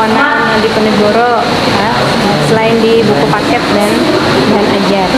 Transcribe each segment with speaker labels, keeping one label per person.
Speaker 1: Tahunan Diponegoro ya, selain di buku paket dan bahan ajar.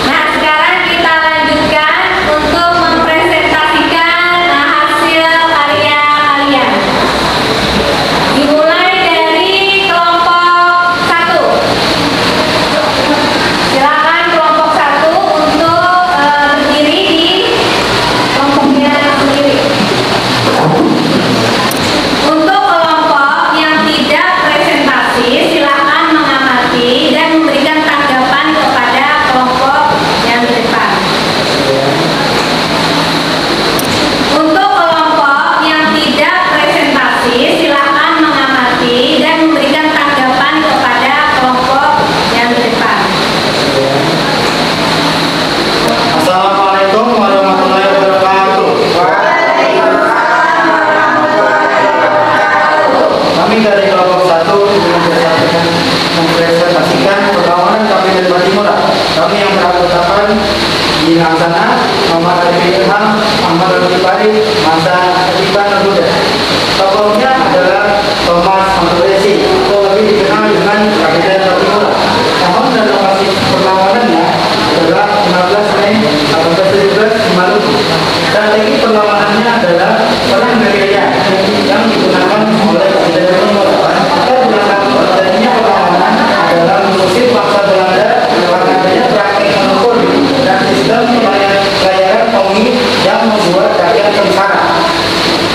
Speaker 2: Nah, sekarang kita lanjutkan untuk mempresentasikan hasil karya kalian. Dimulai dari kelompok 1. Silakan kelompok 1 untuk berdiri di kelompoknya sendiri. Untuk kelompok yang tidak presentasi, silakan mengamati dan memberikan tanggapan kepada kelompok yang di depan. Untuk kelompok yang tidak presentasi, silakan mengamati dan memberikan tanggapan kepada kelompok yang di depan.
Speaker 3: Assalamualaikum warahmatullahi wabarakatuh. Kami dari kelompok 1 mempresentasikan perlawanan Kabupaten Batimura. Kami yang beranggotakan di Laksana, Muhammad Arifin Ilham, Muhammad Arifin Pari, Masa Atipan Nabuda. Tokohnya adalah Thomas Manturesi atau lebih dikenal dengan Kabupaten Batimura. Tahun dan lokasi perlawanannya adalah 15 Mei 1817 di Maluku. Strategi perlawanannya adalah perang gerilya yang digunakan oleh Kabupaten Batimura. Latar belakang terjadinya perlawanan adalah mengusir bangsa Belanda karena adanya praktik monopoli dan sistem pelayaran komi yang membuat rakyat sengsara.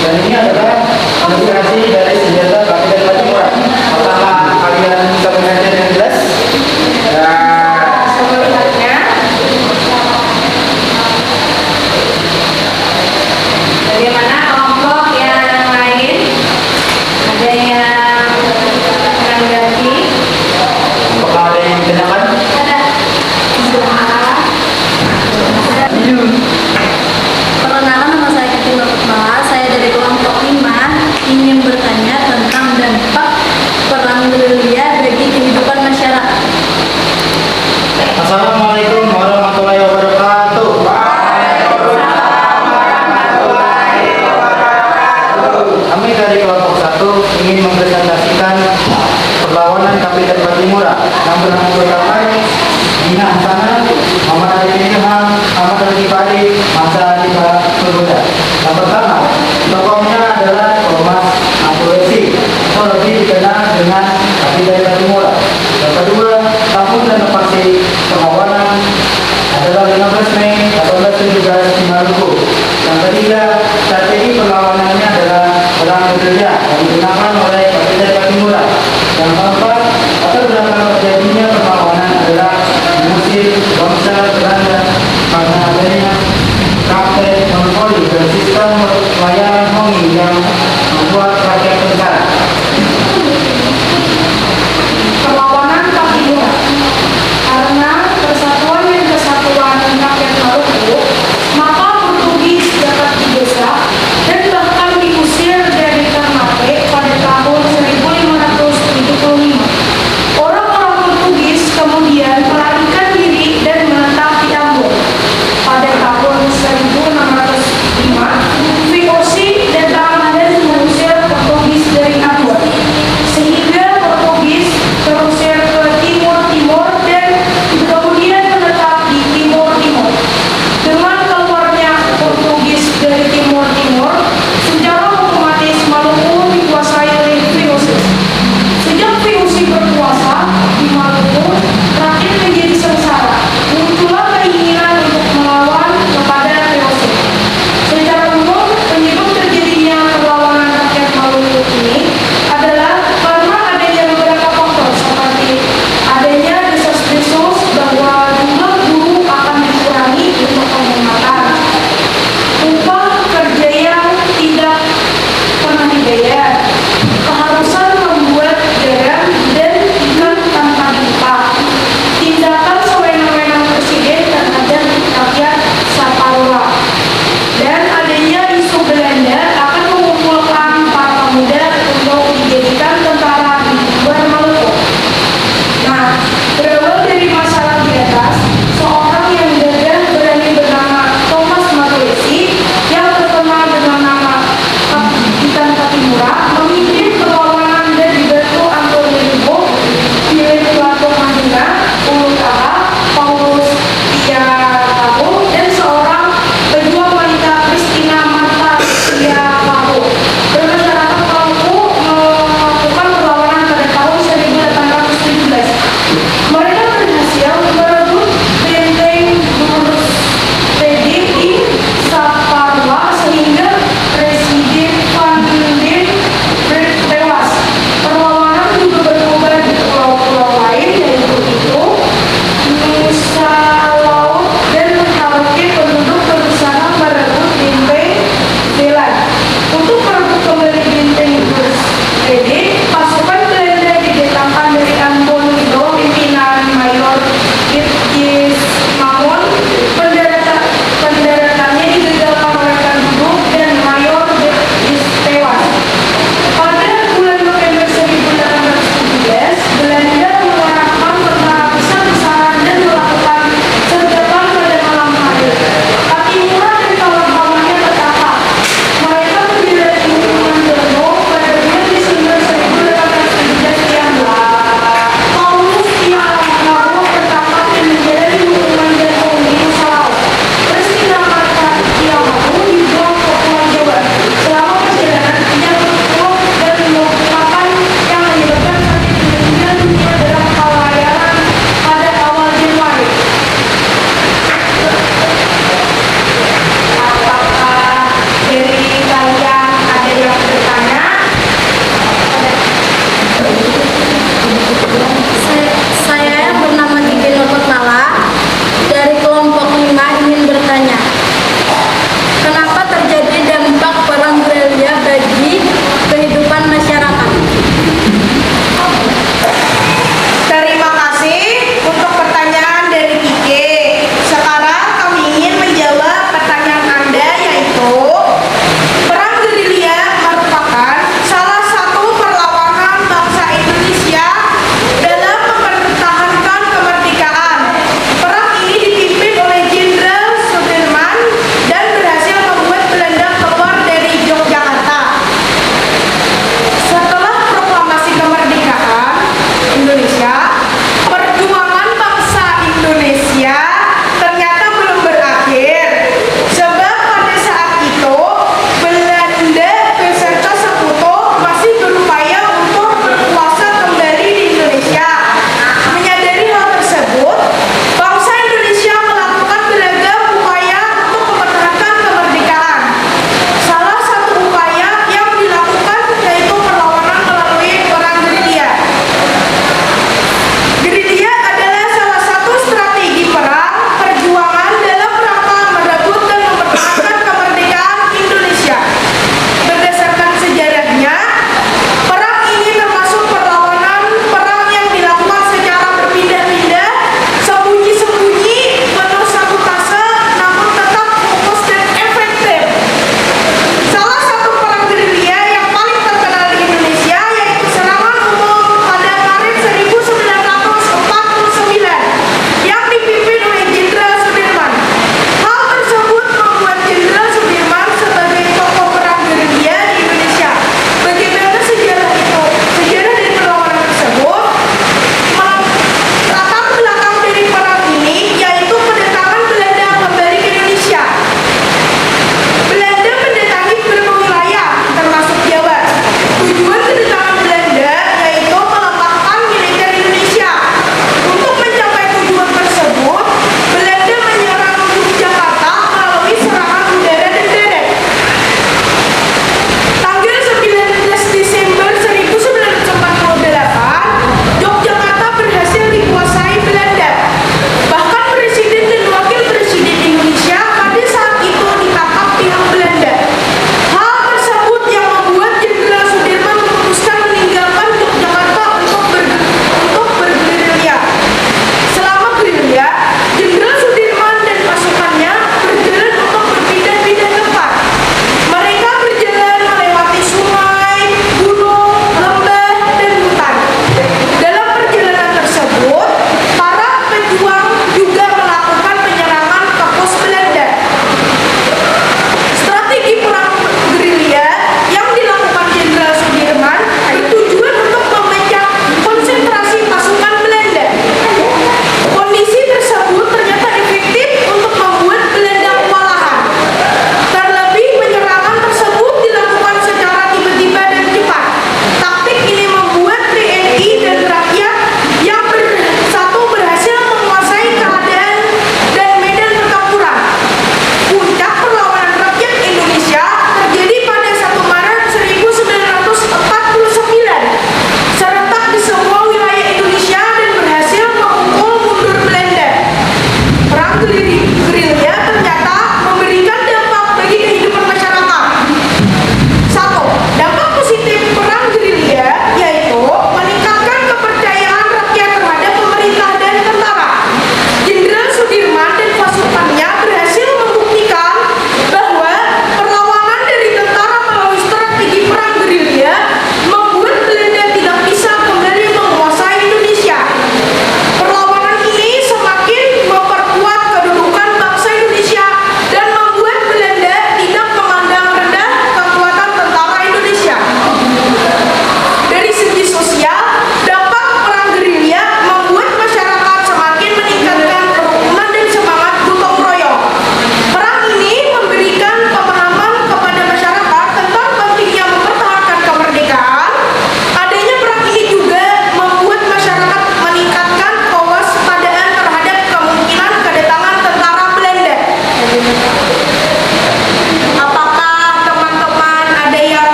Speaker 3: Dan ini adalah ilustrasi dari senjata Kabupaten Batimura. Apakah kalian bisa melihatnya dengan jelas?
Speaker 2: Selanjutnya, bagaimana kelompok yang lain? Ada yang menanggapi?
Speaker 3: Apakah ada yang ditanyakan?
Speaker 2: Ada.
Speaker 4: Perkenalan, nama saya Kiki Nurmala. Saya dari kelompok 5 ingin bertanya tentang dampak perang gerilya bagi kehidupan masyarakat.
Speaker 3: Assalamualaikum warahmatullahi wabarakatuh. Kami dari kelompok 1 ingin mempresentasikan perlawanan Kabupaten Batimura yang beranggotakan Dina Hasanah, Muhammad Arifin Ilham, Muhammad Arifin Pari, Masa Atipan Nabuda. Yang pertama, tokohnya adalah Thomas Manturesi atau lebih dikenal dengan Kabupaten Batimura. Yang kedua, tahun dan lokasi perlawanan adalah 15 Mei 1817 di Maluku. Yang ketiga, strategi perlawanannya adalah perang gerilya yang digunakan oleh Kabupaten Batimura. Yang keempat, latar belakang terjadinya perlawanan adalah mengusir bangsa Belanda karena adanya praktek monopoli dan sistem pelayaran komi yang membuat rakyat sengsara.
Speaker 5: Perlawanan Batimura karena persatuan dan kesatuan rakyat Maluku, maka Portugis dapat didesak dan bahkan diusir dari Ternate pada tahun 1575. Orang-orang Portugis kemudian melarikan diri dan menetap di Ambon. Pada tahun 1605, VOC datang dan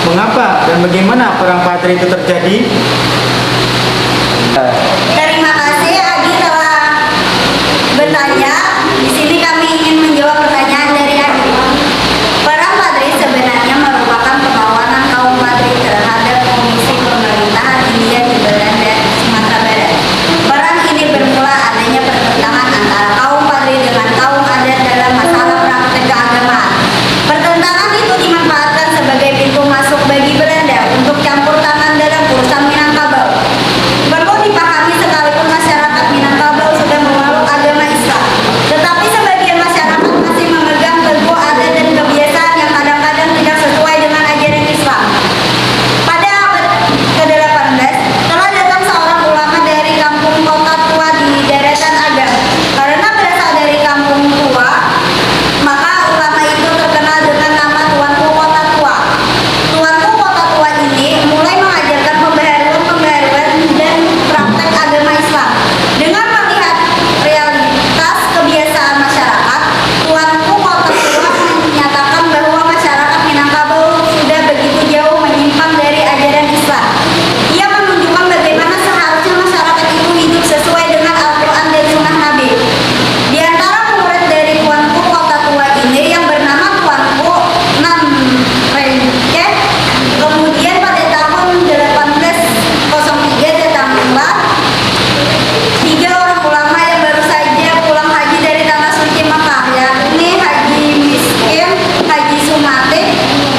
Speaker 3: mengapa dan bagaimana perang Patri itu terjadi?
Speaker 4: Terima kasih Adi telah bertanya. Di sini kami ingin menjawab pertanyaan dari Adi. Perang Patri sebenarnya merupakan perlawanan kaum Patri terhadap Komisi Pemerintahan India di Belanda, Sumatera Barat. Perang ini bermula adanya pertentangan antara kaum Patri dengan kaum adat dalam masalah praktek keagamaan. Pertentangan itu dimanfaatkan sebagai pintu masuk bagi Belanda untuk campur tangan dalam urusan Minangkabau. Perlu dipahami sekalipun masyarakat Minangkabau sudah memeluk agama Islam, tetapi sebagian masyarakat masih memegang teguh adat dan kebiasaan yang kadang-kadang tidak sesuai dengan ajaran Islam. Pada abad ke-18 telah datang seorang ulama dari kampung Kota Tua di deretan Agam. Karena berasal dari kampung tua, maka ulama itu terkenal dengan nama Tuanku Kota Tua. Tuanku Kota Tua ini mulai mengajarkan pembaharuan dan praktek agama Islam. Dengan melihat realitas kebiasaan masyarakat, Tuanku Kota Tua menyatakan bahwa masyarakat Minangkabau sudah begitu jauh menyimpang dari ajaran Islam. Ia menunjukkan bagaimana seharusnya masyarakat itu hidup sesuai dengan Al-Quran dan Sunnah Nabi. Di antara murid dari Tuanku Kota Tua ini yang bernama Tuanku Nam Rengke, kemudian pada tahun 1803 datanglah 3 orang ulama yang baru saja pulang haji dari Tanah Suci Mekah, yakni Haji Miskin, Haji Sumate,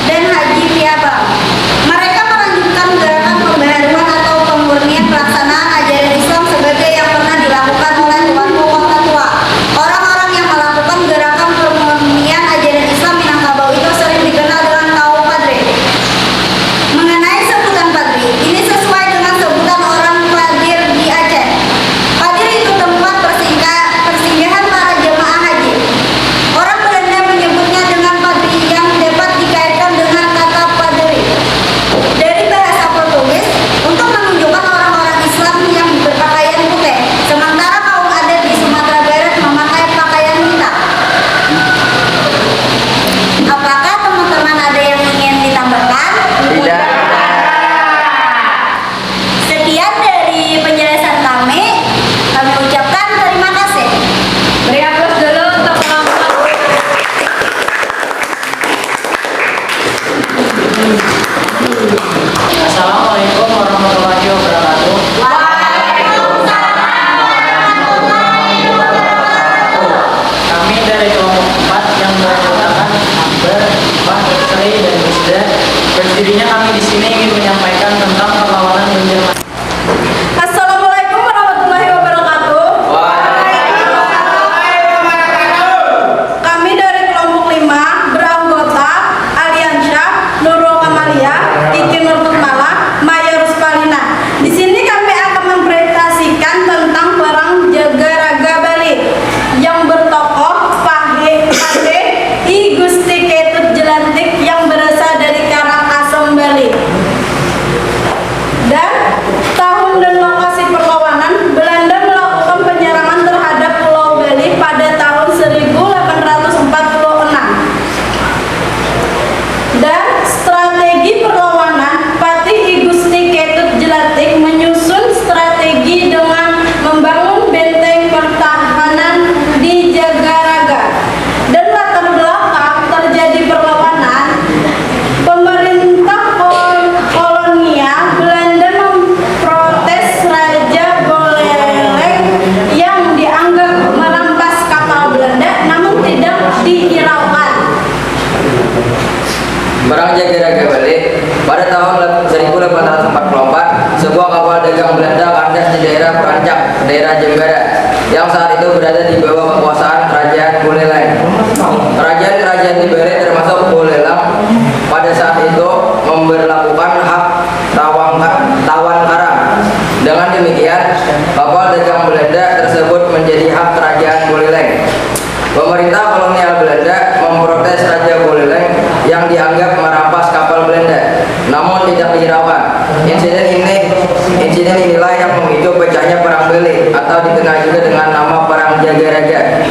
Speaker 4: dan Haji Piabang. Mereka melanjutkan gerakan pembaharuan atau pemurnian pelaksanaan ajaran Islam sebagai yang pernah dilakukan oleh Tuanku Kota Tua. Orang-orang yang melakukan gerakan pemurnian ajaran Islam Minangkabau itu sering dikenal dengan kaum Padri. Mengenai sebutan Padri, ini sesuai dengan sebutan orang Padir di Aceh. Padir itu tempat persinggahan para jemaah haji. Orang Belanda menyebutnya dengan Padri yang dapat dikaitkan dengan kata Padri dari bahasa Portugis untuk menunjukkan orang-orang Islam yang berpakaian putih, sementara kaum adat di Sumatera Barat memakai pakaian hitam. Apakah teman-teman ada yang ingin ditambahkan?
Speaker 3: Tidak.
Speaker 4: Sekian dari penjelasan kami ucapkan terima kasih.
Speaker 2: Beri aplaus dulu untuk kelompok.
Speaker 3: Assalamualaikum warahmatullahi wabarakatuh. Kami dari kelompok 4 yang beranggotakan Amber, Pak, Sri, dan Misda. Berdirinya kami di sini ingin menyampaikan tentang perlawanan Banjarmasin.
Speaker 4: Assalamualaikum warahmatullahi wabarakatuh. Kami dari kelompok 5 beranggota Aliansyah, Nurul Kamalia, Kiki Nurtutmala, Maya Ruspalina. Di sini kami akan mempresentasikan tentang perang Jagaraga Bali yang bertokoh Pahe I Gusti Ketut Jelantik yang berasal dari Karangasem Bali. Dan tahun dan lokasi perlawanan, Belanda melakukan penyerangan terhadap Pulau Bali pada tahun 1846. Dan strategi perlawanan, Patih I Gusti Ketut Jelantik menyusun strategi dengan membangun benteng pertahanan di Jagaraga. Dan latar belakang terjadi perlawanan, pemerintah kolonial Belanda memprotes Raja Buleleng yang dianggap merampas kapal Belanda namun tidak dihiraukan.
Speaker 6: Perang Jagaraga Bali pada tahun 1844, sebuah kapal dagang Belanda kandas di daerah Perancak, daerah Jembara, yang saat itu berada di bawah kekuasaan Kerajaan Buleleng. Kerajaan-kerajaan di Bali termasuk Buleleng pada saat itu memberlakukan hak tawan karang. Dengan demikian, kapal dagang Belanda tersebut menjadi hak Kerajaan Buleleng. Pemerintah kolonial Belanda memprotes Raja Buleleng yang dianggap merampas kapal Belanda, namun tidak dihiraukan. Insiden inilah yang memicu pecahnya Perang Bali atau dikenal juga dengan nama Perang Jagaraga.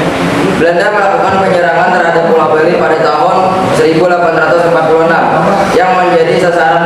Speaker 6: Belanda melakukan penyerangan terhadap Pulau Bali pada tahun 1846 yang menjadi sasaran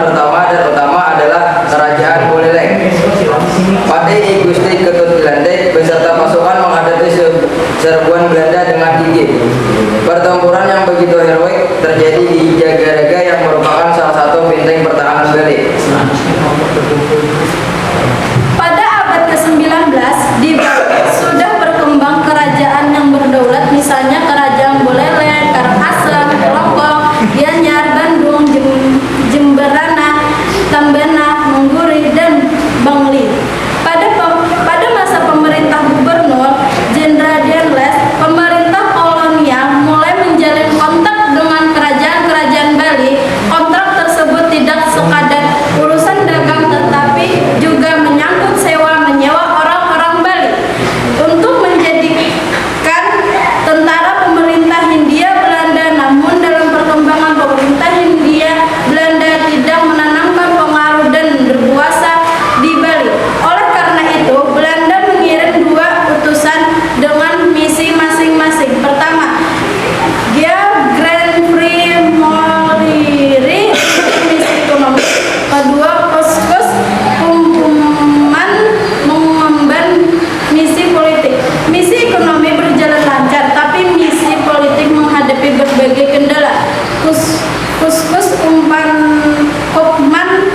Speaker 2: Hopman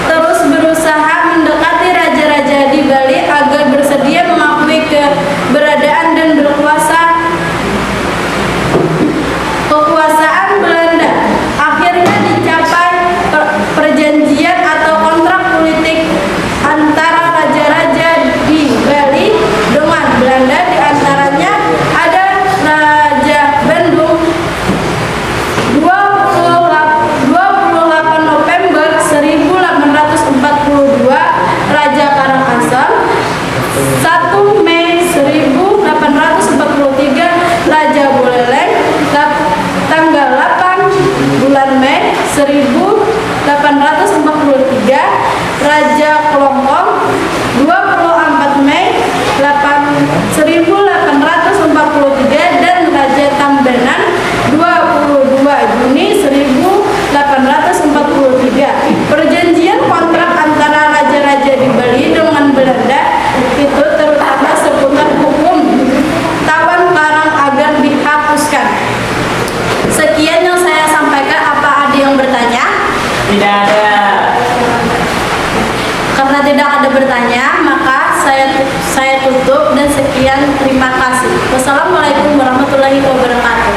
Speaker 2: terus berusaha mendekati raja-raja di Bali agar bersedia mengakui keberadaan dan kekuasaan Belanda. Akhirnya dicapai perjanjian atau kontrak politik antara raja-raja di Bali dengan Belanda. Di antaranya ada Raja Bandung 28 November 1842, Raja Karangasem 1 Mei 1843, Raja Buleleng tanggal 8 bulan Mei 1843, Raja Kelongkong 24 Mei 1843, dan Raja Tambenan 22 Juni 1843. Perjanjian kontrak antara raja-raja di Bali dengan Belanda itu terutama seputar hukum tawan karang agar dihapuskan. Sekian yang saya sampaikan. Apa ada yang bertanya?
Speaker 7: Tidak ada.
Speaker 2: Karena tidak ada bertanya, maka saya tutup dan sekian. Terima kasih. Wassalamualaikum warahmatullahi wabarakatuh.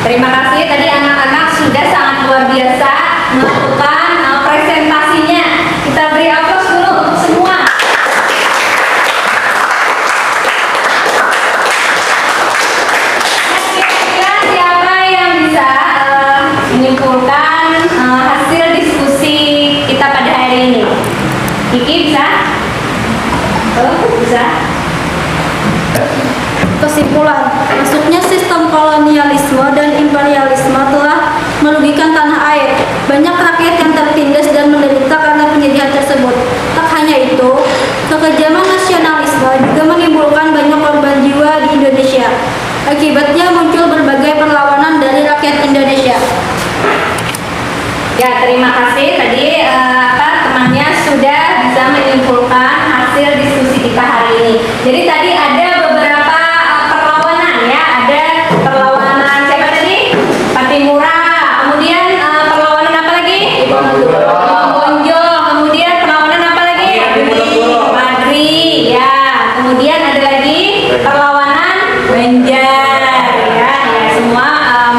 Speaker 4: Terima kasih. Tadi anak-anak sudah sangat luar biasa melakukan presentasinya. Kita beri aplaus dulu semua. Kira-kira siapa yang bisa menyimpulkan hasil diskusi kita pada hari ini? Kiki bisa? Bisa?
Speaker 2: Kesimpulan, masuknya sistem kolonialisme dan imperialisme telah merugikan tanah air. Banyak rakyat yang tertindas dan menderita karena penjajahan tersebut. Tak hanya itu, kekejaman nasionalisme juga menimbulkan banyak korban jiwa di Indonesia. Akibatnya muncul berbagai perlawanan dari rakyat Indonesia.
Speaker 4: Ya, terima kasih. Tadi temannya sudah bisa menyimpulkan hasil diskusi kita hari ini. Jadi tadi ada beberapa perlawanan ya. Ada perlawanan siapa tadi? Patimura. Kemudian perlawanan apa lagi? Bonjo. Kemudian perlawanan apa lagi? Madri. Ya. Kemudian ada lagi perlawanan Banjar. Ya, semua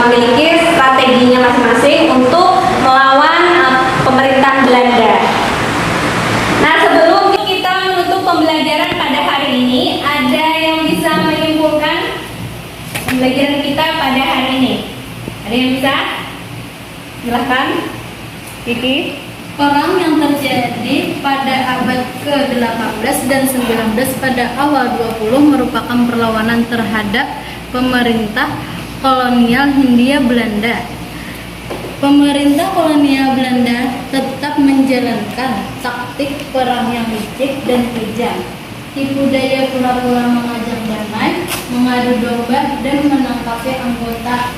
Speaker 4: memiliki strateginya masing-masing untuk melawan pemerintahan Belanda. Nah, sebelum kita menutup pembelajaran pada hari ini, ada yang bisa menyimpulkan pembelajaran kita pada hari ini? Ada yang bisa? Silahkan, Kiki.
Speaker 2: Perang yang terjadi pada abad ke-18 dan 19 pada awal 20 merupakan perlawanan terhadap pemerintah kolonial Hindia Belanda. Pemerintah kolonial Belanda tetap menjalankan taktik perang yang licik dan kejam. Tipu daya pura-pura mengajak damai, mengadu domba, dan menangkapi anggota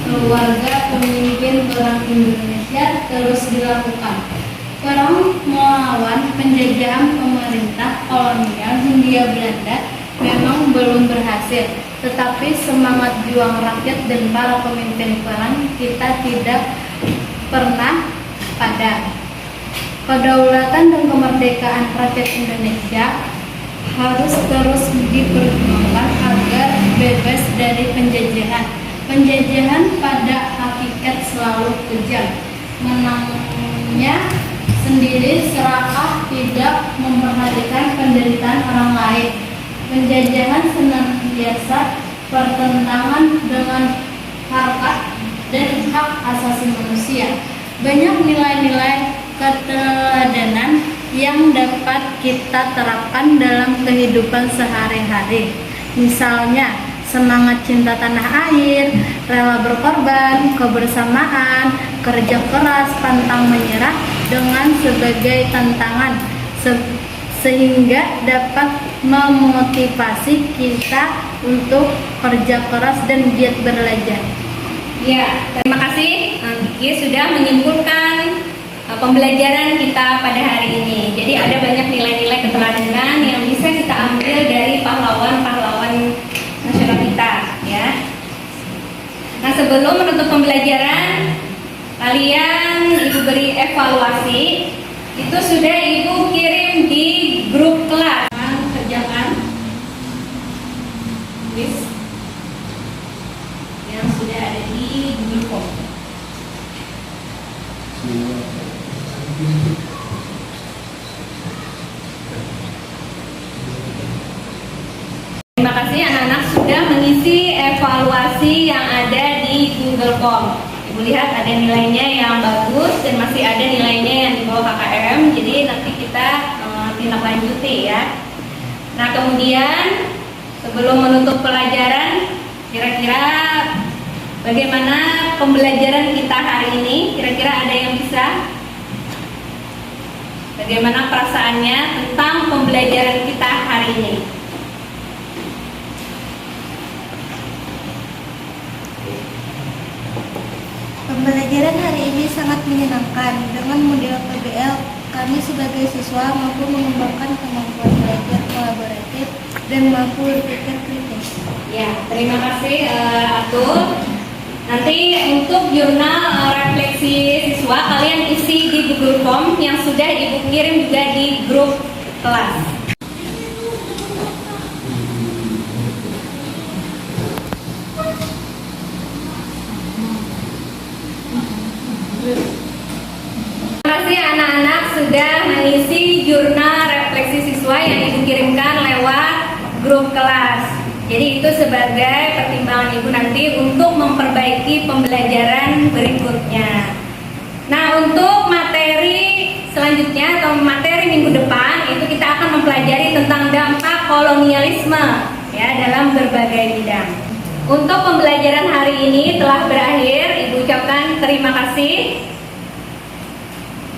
Speaker 2: keluarga pemimpin perang Indonesia terus dilakukan. Perang melawan penjajahan pemerintah kolonial Hindia Belanda memang belum berhasil, tetapi semangat juang rakyat dan para pemimpin perang kita tidak pernah padam. Kedaulatan dan kemerdekaan rakyat Indonesia harus terus diperjuangkan agar bebas dari penjajahan. Penjajahan pada hakikat selalu kejam. Menangnya sendiri serakah, tidak memperhatikan penderitaan orang lain. Penjajahan senantiasa bertentangan dengan harkat dan hak asasi manusia. Banyak nilai-nilai keteladanan yang dapat kita terapkan dalam kehidupan sehari-hari. Misalnya, semangat cinta tanah air, rela berkorban, kebersamaan, kerja keras, pantang menyerah dengan sebagai tantangan sehingga dapat memotivasi kita untuk kerja keras dan giat belajar.
Speaker 4: Ya, terima kasih Kiki sudah menyimpulkan pembelajaran kita pada hari ini. Jadi ada banyak nilai-nilai keteladanan yang bisa kita ambil dari pahlawan-pahlawan nasional kita, ya.
Speaker 2: Nah, sebelum menutup pembelajaran, kalian Ibu beri evaluasi. Itu sudah Ibu kirim di grup kelas. Kerjakan list yang sudah ada di Google Form. Terima kasih anak-anak sudah mengisi evaluasi yang ada di Google Form. Ibu lihat ada nilainya yang bagus dan masih ada nilainya yang di bawah KKM. Jadi nanti kita tindak lanjuti ya. Nah, kemudian sebelum menutup pelajaran, kira-kira bagaimana pembelajaran kita hari ini? Kira-kira ada yang bisa? Bagaimana perasaannya tentang pembelajaran kita hari ini?
Speaker 4: Pembelajaran hari ini sangat menyenangkan. Dengan model PBL, kami sebagai siswa mampu mengembangkan kemampuan belajar kolaboratif dan mampu berpikir kritis.
Speaker 2: Ya, terima kasih Atul. Nanti untuk jurnal refleksi siswa kalian isi di Google Form yang sudah Ibu kirim juga di grup kelas. Terima kasih anak-anak sudah mengisi jurnal refleksi siswa yang Ibu kirimkan lewat grup kelas. Jadi itu sebagai pertimbangan Ibu nanti untuk memperbaiki pembelajaran berikutnya. Nah, untuk materi selanjutnya atau materi minggu depan itu kita akan mempelajari tentang dampak kolonialisme ya dalam berbagai bidang. Untuk pembelajaran hari ini telah berakhir, Ibu ucapkan terima kasih.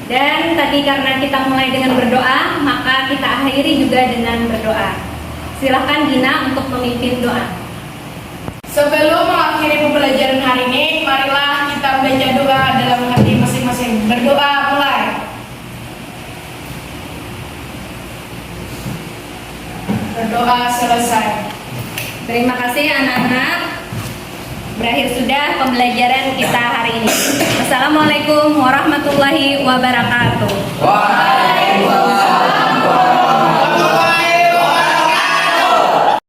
Speaker 2: Dan tadi karena kita mulai dengan berdoa, maka kita akhiri juga dengan berdoa. Silahkan Gina untuk memimpin doa.
Speaker 5: Sebelum mengakhiri pembelajaran hari ini, marilah kita baca doa dalam hati masing-masing. Berdoa mulai. Berdoa selesai.
Speaker 2: Terima kasih anak-anak. Berakhir sudah pembelajaran kita hari ini. Assalamualaikum warahmatullahi wabarakatuh.
Speaker 6: Waalaikumsalam.